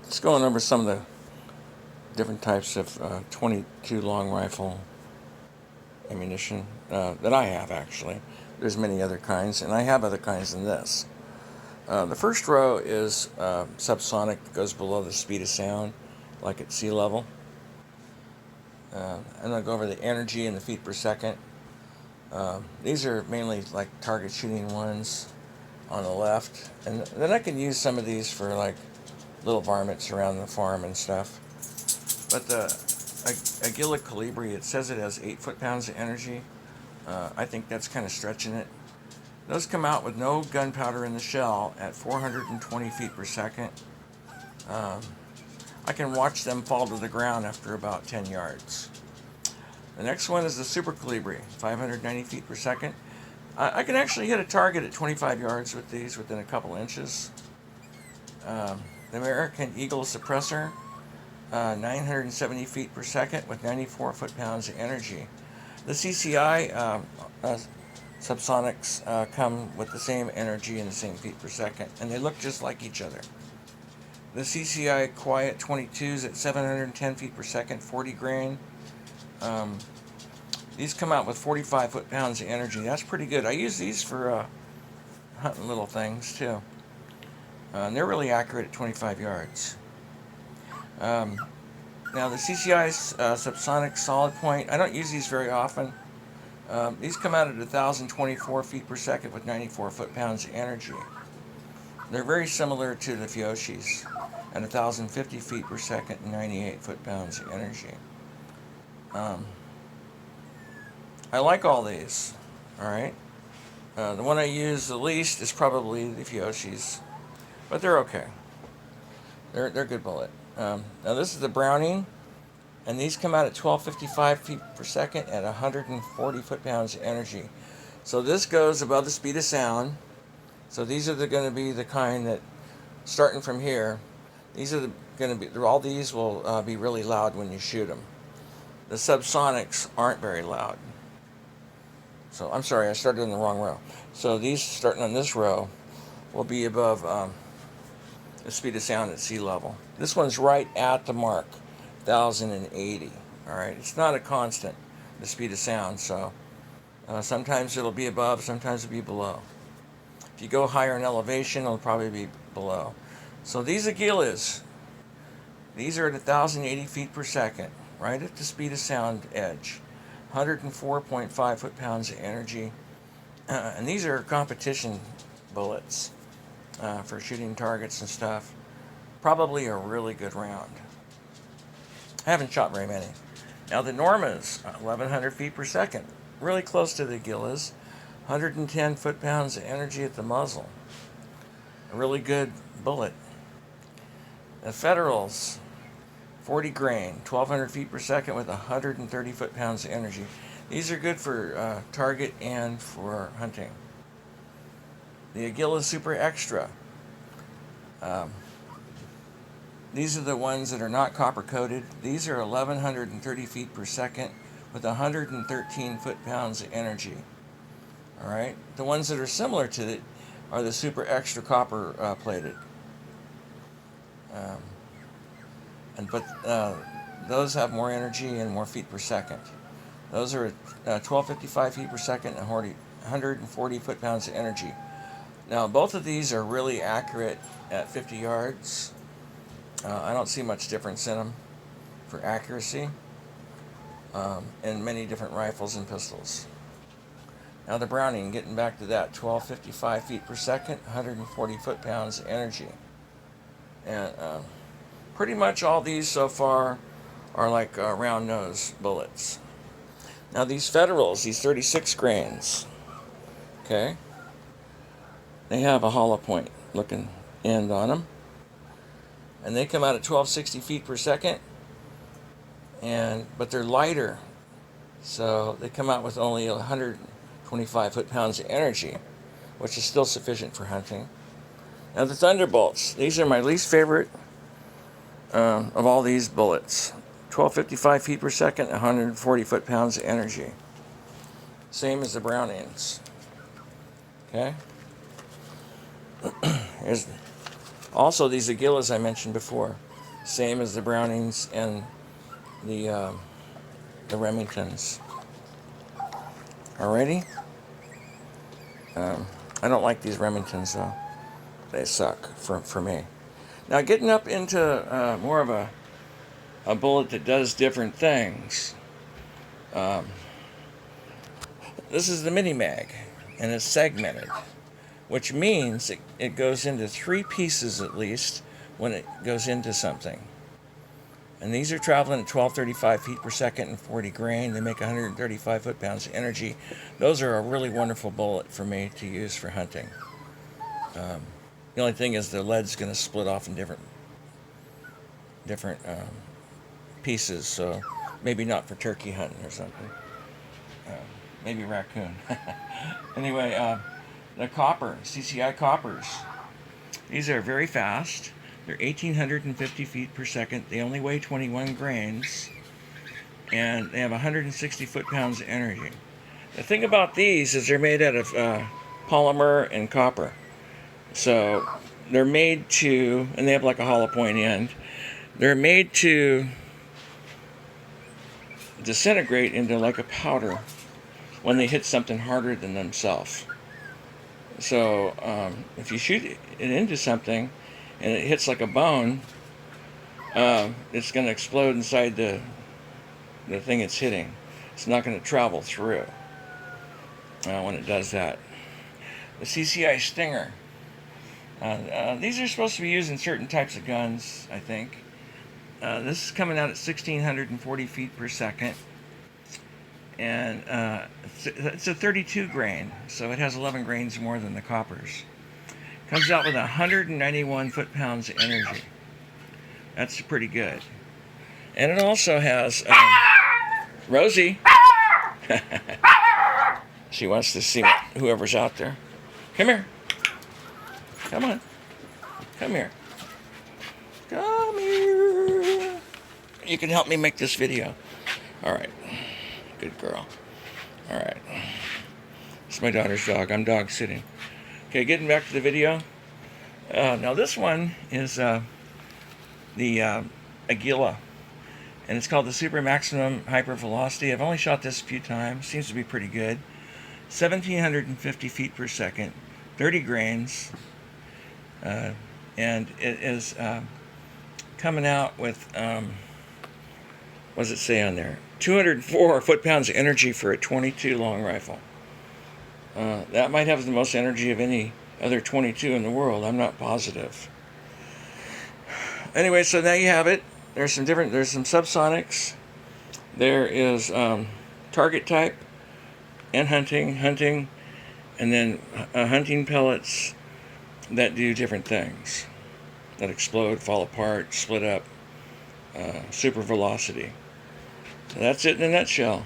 Just going over some of the different types of 22 long rifle ammunition that I have, actually. There's many other kinds, and I have other kinds than this. The first row is subsonic, that goes below the speed of sound, like at sea level. And I'll go over the energy and the feet per second. These are mainly like target shooting ones on the left, and then I can use some of these for like little varmints around the farm and stuff. But the Aguila Calibri, it says it has 8 foot-pounds of energy. I think that's kind of stretching it. Those come out with no gunpowder in the shell at 420 feet per second. I can watch them fall to the ground after about 10 yards. The next one is the Super Calibri, 590 feet per second. I can actually hit a target at 25 yards with these within a couple inches. The American Eagle Suppressor, 970 feet per second with 94 foot-pounds of energy. The CCI subsonics come with the same energy and the same feet per second, and they look just like each other. The CCI Quiet 22s at 710 feet per second, 40 grain. These come out with 45 foot-pounds of energy. That's pretty good. I use these for hunting little things too. And they're really accurate at 25 yards. Now the CCI subsonic solid point, I don't use these very often. These come out at 1,024 feet per second with 94 foot-pounds of energy. They're very similar to the Fioshis at 1,050 feet per second and 98 foot-pounds of energy. I like all these. All right. The one I use the least is probably the Fioshis, but they're okay. They're good bullet. Now this is the Browning, and these come out at 1,255 feet per second at 140 foot-pounds of energy. So this goes above the speed of sound. So these are going to be the kind that, starting from here, these are going to be, all these will be really loud when you shoot them. The subsonics aren't very loud. So I'm sorry, I started in the wrong row. So these, starting on this row, will be above the speed of sound at sea level. This one's right at the mark, 1,080. All right, it's not a constant, the speed of sound. So sometimes it'll be above, sometimes it'll be below. If you go higher in elevation, it'll probably be below. So these Aguilas, these are at 1,080 feet per second, right at the speed of sound edge. 104.5 foot-pounds of energy. And these are competition bullets for shooting targets and stuff. Probably a really good round. I haven't shot very many. Now the Normas, 1,100 feet per second. Really close to the Aguilas. 110 foot-pounds of energy at the muzzle. A really good bullet. The Federals, 40 grain, 1,200 feet per second with 130 foot-pounds of energy. These are good for target and for hunting. The Aguila Super Extra. These are the ones that are not copper-coated. These are 1,130 feet per second with 113 foot-pounds of energy. All right. The ones that are similar to it are the Super Extra copper plated. But those have more energy and more feet per second. Those are 1,255 feet per second and 140 foot-pounds of energy. Now, both of these are really accurate at 50 yards. I don't see much difference in them for accuracy in many different rifles and pistols. Now the Browning, getting back to that, 1,255 feet per second, 140 foot-pounds of energy. And pretty much all these so far are like round nose bullets. Now these Federals, these 36 grains, okay, they have a hollow point looking end on them. And they come out at 1,260 feet per second, but they're lighter. So they come out with only 125 foot-pounds of energy, which is still sufficient for hunting. Now the Thunderbolts, these are my least favorite of all these bullets. 1,255 feet per second, 140 foot-pounds of energy. Same as the Brownings. Okay? Here's also these Aguilas I mentioned before. same as the Brownings and the Remingtons. Alrighty. I don't like these Remingtons though. They suck for me. Now getting up into more of a bullet that does different things. This is the mini mag, and it's segmented, which means it goes into 3 pieces at least when it goes into something. And these are traveling at 1235 feet per second and 40 grain. They make 135 foot-pounds of energy. Those are a really wonderful bullet for me to use for hunting. The only thing is the lead's going to split off in different pieces, so maybe not for turkey hunting or something. Maybe raccoon. Anyway, the copper, CCI coppers. These are very fast. They're 1,850 feet per second. They only weigh 21 grains, and they have 160 foot-pounds of energy. The thing about these is they're made out of polymer and copper. So they're made to, and they have like a hollow point end. They're made to disintegrate into like a powder when they hit something harder than themselves. So if you shoot it into something and it hits like a bone, it's going to explode inside the thing it's hitting. It's not going to travel through when it does that. The CCI Stinger. These are supposed to be used in certain types of guns, I think. This is coming out at 1,640 feet per second. And it's a 32 grain, so it has 11 grains more than the coppers. Comes out with 191 foot-pounds of energy. That's pretty good. And it also has Rosie. She wants to see whoever's out there. Come here. Come on. Come here. Come here. You can help me make this video. All right. Good girl. All right. It's my daughter's dog. I'm dog sitting. Okay, getting back to the video. Now this one is the Aguila, and it's called the Super Maximum Hyper Velocity. I've only shot this a few times. Seems to be pretty good. 1,750 feet per second, 30 grains, and it is coming out with what does it say on there? 204 foot-pounds of energy for a 22 long rifle. That might have the most energy of any other 22 in the world. I'm not positive. Anyway, so now you have it. There's some subsonics. There is target type and hunting, and then hunting pellets that do different things, that explode, fall apart, split up, super velocity. So that's it in a nutshell.